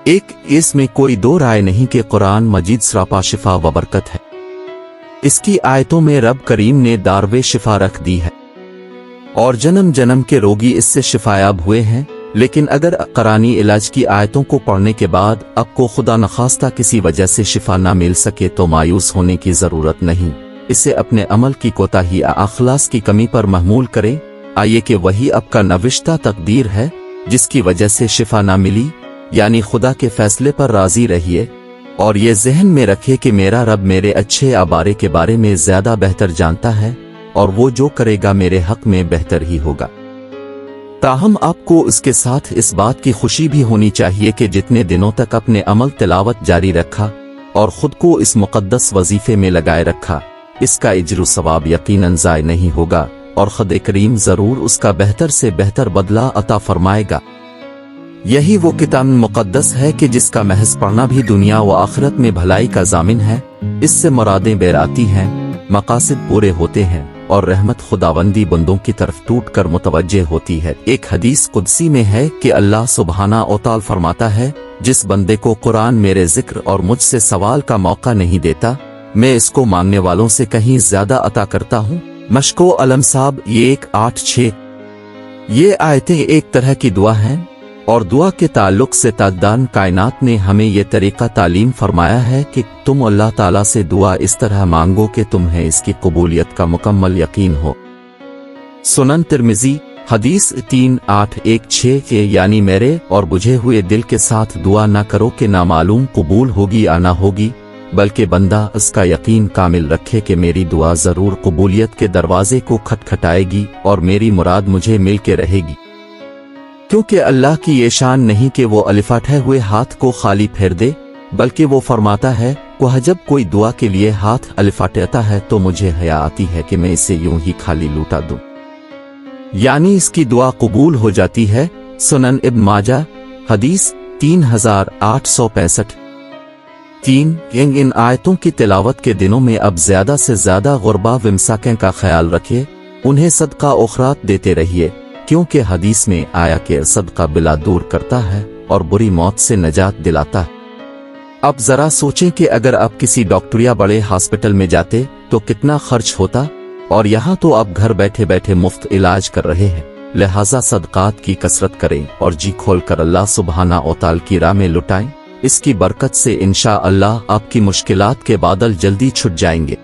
ایک اس میں کوئی دو رائے نہیں کہ قرآن مجید سراپا شفا و برکت ہے۔ اس کی آیتوں میں رب کریم نے دارو شفا رکھ دی ہے اور جنم جنم کے روگی اس سے شفایاب ہوئے ہیں۔ لیکن اگر قرآنی علاج کی آیتوں کو پڑھنے کے بعد آپ کو خدا نخواستہ کسی وجہ سے شفا نہ مل سکے تو مایوس ہونے کی ضرورت نہیں، اسے اپنے عمل کی کوتاہی یا اخلاص کی کمی پر محمول کریں۔ آئیے کہ وہی آپ کا نوشتہ تقدیر ہے جس کی وجہ سے شفا نہ ملی، یعنی خدا کے فیصلے پر راضی رہیے اور یہ ذہن میں رکھے کہ میرا رب میرے اچھے یا برے کے بارے میں زیادہ بہتر جانتا ہے اور وہ جو کرے گا میرے حق میں بہتر ہی ہوگا۔ تاہم آپ کو اس کے ساتھ اس بات کی خوشی بھی ہونی چاہیے کہ جتنے دنوں تک اپنے عمل تلاوت جاری رکھا اور خود کو اس مقدس وظیفے میں لگائے رکھا، اس کا اجر و ثواب یقیناً ضائع نہیں ہوگا اور خدا کریم ضرور اس کا بہتر سے بہتر بدلہ عطا فرمائے گا۔ یہی وہ کتاب مقدس ہے کہ جس کا محض پڑھنا بھی دنیا و آخرت میں بھلائی کا ضامن ہے۔ اس سے مرادیں بیر آتی ہیں، مقاصد پورے ہوتے ہیں اور رحمت خداوندی بندوں کی طرف ٹوٹ کر متوجہ ہوتی ہے۔ ایک حدیث قدسی میں ہے کہ اللہ سبحانہ و تعالی فرماتا ہے، جس بندے کو قرآن میرے ذکر اور مجھ سے سوال کا موقع نہیں دیتا، میں اس کو مانگنے والوں سے کہیں زیادہ عطا کرتا ہوں۔ مشکو علم صاحب 1:8-6۔ یہ آیتیں ایک طرح کی دعا ہیں اور دعا کے تعلق سے تاجدان کائنات نے ہمیں یہ طریقہ تعلیم فرمایا ہے کہ تم اللہ تعالیٰ سے دعا اس طرح مانگو کہ تمہیں اس کی قبولیت کا مکمل یقین ہو۔ سنن ترمذی حدیث 3:8-1-6 کہ یعنی میرے اور بجھے ہوئے دل کے ساتھ دعا نہ کرو کہ نامعلوم قبول ہوگی یا نہ ہوگی، بلکہ بندہ اس کا یقین کامل رکھے کہ میری دعا ضرور قبولیت کے دروازے کو کھٹکھٹائے گی اور میری مراد مجھے مل کے رہے گی، کیونکہ اللہ کی یہ شان نہیں کہ وہ الفاٹھے ہوئے ہاتھ کو خالی پھیر دے، بلکہ وہ فرماتا ہے کہ جب کوئی دعا کے لیے ہاتھ الفاٹتا ہے تو مجھے حیا آتی ہے کہ میں اسے یوں ہی خالی لوٹا دوں، یعنی اس کی دعا قبول ہو جاتی ہے۔ سنن ابن ماجہ حدیث 3865۔ ان آیتوں کی تلاوت کے دنوں میں اب زیادہ سے زیادہ غربا و مساکین کا خیال رکھے، انہیں صدقہ و خیرات دیتے رہیے، کیونکہ حدیث میں آیا کہ صدقہ بلا دور کرتا ہے اور بری موت سے نجات دلاتا ہے۔ اب ذرا سوچیں کہ اگر آپ کسی ڈاکٹر یا بڑے ہاسپٹل میں جاتے تو کتنا خرچ ہوتا، اور یہاں تو آپ گھر بیٹھے بیٹھے مفت علاج کر رہے ہیں۔ لہٰذا صدقات کی کثرت کریں اور جی کھول کر اللہ سبحانہ و تعالی کی راہ میں لٹائیں، اس کی برکت سے انشاءاللہ آپ کی مشکلات کے بادل جلدی چھٹ جائیں گے۔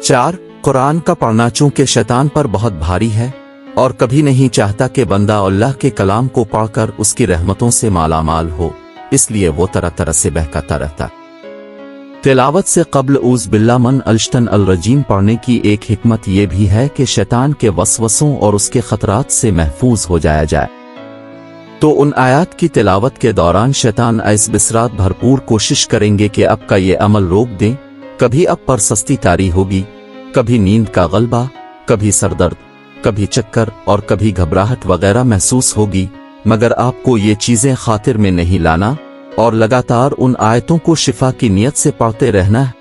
4 قرآن کا پڑھنا چونکہ شیطان پر بہت بھاری ہے اور کبھی نہیں چاہتا کہ بندہ اللہ کے کلام کو پڑھ کر اس کی رحمتوں سے مالا مال ہو، اس لیے وہ طرح طرح سے بہکاتا رہتا۔ تلاوت سے قبل اعوذ باللہ من الشیطان الرجیم پڑھنے کی ایک حکمت یہ بھی ہے کہ شیطان کے وسوسوں اور اس کے خطرات سے محفوظ ہو جایا جائے۔ تو ان آیات کی تلاوت کے دوران شیطان ایس بسرات بھرپور کوشش کریں گے کہ آپ کا یہ عمل روک دیں۔ کبھی آپ پر سستی طاری ہوگی، کبھی نیند کا غلبہ، کبھی سر درد، کبھی چکر اور کبھی گھبراہٹ وغیرہ محسوس ہوگی، مگر آپ کو یہ چیزیں خاطر میں نہیں لانا اور لگاتار ان آیتوں کو شفا کی نیت سے پڑھتے رہنا ہے۔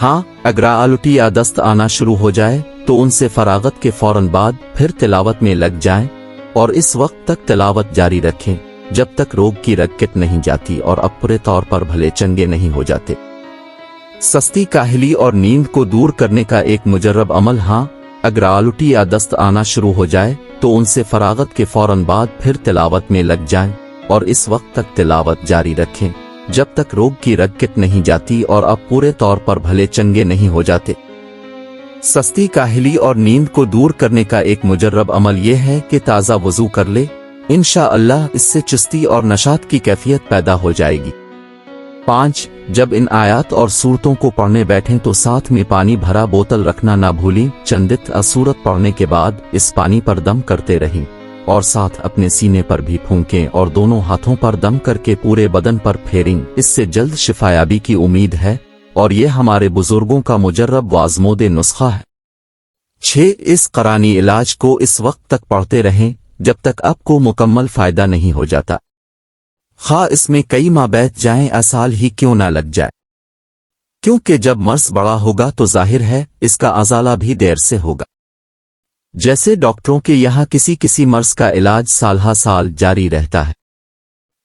ہاں، اگر الٹی یا دست آنا شروع ہو جائے تو ان سے فراغت کے فوراً بعد پھر تلاوت میں لگ جائیں اور اس وقت تک تلاوت جاری رکھیں جب تک روگ کی رگ کٹ نہیں جاتی اور اب پورے طور پر بھلے چنگے نہیں ہو جاتے۔ سستی کاہلی اور نیند کو دور کرنے کا ایک مجرب عمل، ہاں اگر الٹی یا دست آنا شروع ہو جائے تو ان سے فراغت کے فوراً بعد پھر تلاوت میں لگ جائیں اور اس وقت تک تلاوت جاری رکھیں جب تک روگ کی رگ کٹ نہیں جاتی اور اب پورے طور پر بھلے چنگے نہیں ہو جاتے۔ سستی کاہلی اور نیند کو دور کرنے کا ایک مجرب عمل یہ ہے کہ تازہ وضو کر لے، انشاءاللہ اس سے چستی اور نشاط کی کیفیت پیدا ہو جائے گی۔ 5 جب ان آیات اور سورتوں کو پڑھنے بیٹھیں تو ساتھ میں پانی بھرا بوتل رکھنا نہ بھولیں۔ چندت سورت پڑھنے کے بعد اس پانی پر دم کرتے رہیں اور ساتھ اپنے سینے پر بھی پھونکیں اور دونوں ہاتھوں پر دم کر کے پورے بدن پر پھیریں، اس سے جلد شفایابی کی امید ہے اور یہ ہمارے بزرگوں کا مجرب و آزمودہ نسخہ ہے۔ 6 اس قرآنی علاج کو اس وقت تک پڑھتے رہیں جب تک آپ کو مکمل فائدہ نہیں ہو جاتا، خواہ اس میں کئی ماہ بیت جائیں یا سال ہی کیوں نہ لگ جائے، کیونکہ جب مرض بڑا ہوگا تو ظاہر ہے اس کا ازالہ بھی دیر سے ہوگا۔ جیسے ڈاکٹروں کے یہاں کسی مرض کا علاج سال ہا سال جاری رہتا ہے،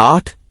8